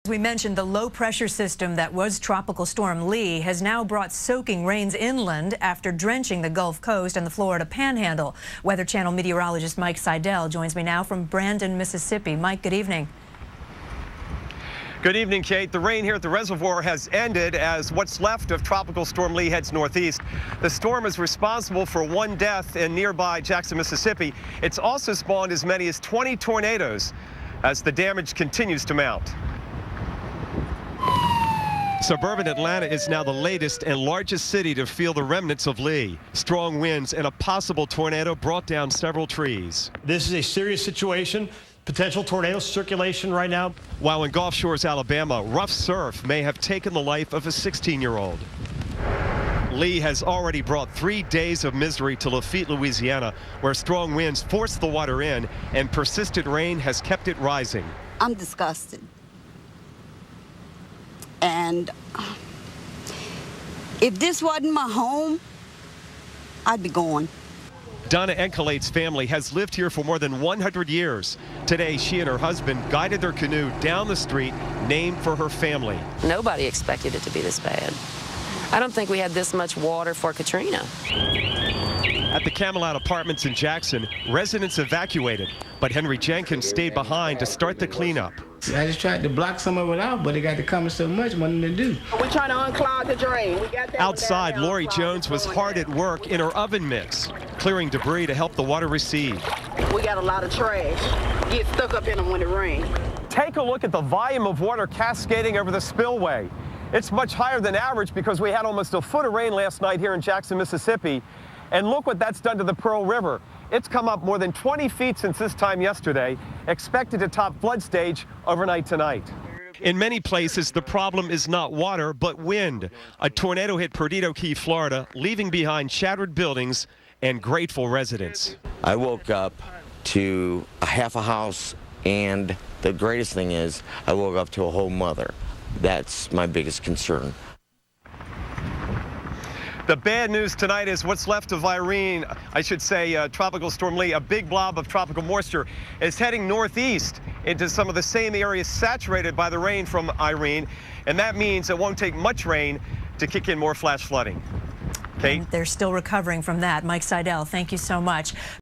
As we mentioned, the low-pressure system that was Tropical Storm Lee has now brought soaking rains inland after drenching the Gulf Coast and the Florida Panhandle. Weather Channel meteorologist Mike Seidel joins me now from Brandon, Mississippi. Mike, good evening. Good evening, Kate. The rain here at the reservoir has ended as what's left of Tropical Storm Lee heads northeast. The storm is responsible for one death in nearby Jackson, Mississippi. It's also spawned as many as 20 tornadoes as the damage continues to mount. Suburban Atlanta is now the latest and largest city to feel the remnants of Lee. Strong winds and a possible tornado brought down several trees. This is a serious situation. Potential tornado circulation right now. While in Gulf Shores, Alabama, rough surf may have taken the life of a 16-year-old. Lee has already brought 3 days of misery to Lafitte, Louisiana, where strong winds forced the water in and persistent rain has kept it rising. I'm disgusted. And if this wasn't my home, I'd be gone. Donna Encalate's family has lived here for more than 100 years. Today, she and her husband guided their canoe down the street named for her family. Nobody expected it to be this bad. I don't think we had this much water for Katrina. At the Camelot Apartments in Jackson, residents evacuated, but Henry Jenkins stayed behind to start the cleanup. I just tried to block some of it out, but it got to come so much, what to do. We're trying to unclog the drain. We got that. Outside, Lori Jones was hard at work in her oven mix, clearing debris to help the water recede. We got a lot of trash. Get stuck up in them when it rains. Take a look at the volume of water cascading over the spillway. It's much higher than average because we had almost a foot of rain last night here in Jackson, Mississippi. And look what that's done to the Pearl River. It's come up more than 20 feet since this time yesterday, expected to top flood stage overnight tonight. In many places, the problem is not water, but wind. A tornado hit Perdido Key, Florida, leaving behind shattered buildings and grateful residents. I woke up to a half a house, and the greatest thing is I woke up to a whole mother. That's my biggest concern. The bad news tonight is what's left of Irene, I should say Tropical Storm Lee, a big blob of tropical moisture, is heading northeast into some of the same areas saturated by the rain from Irene, and that means it won't take much rain to kick in more flash flooding. Kate? They're still recovering from that. Mike Seidel, thank you so much.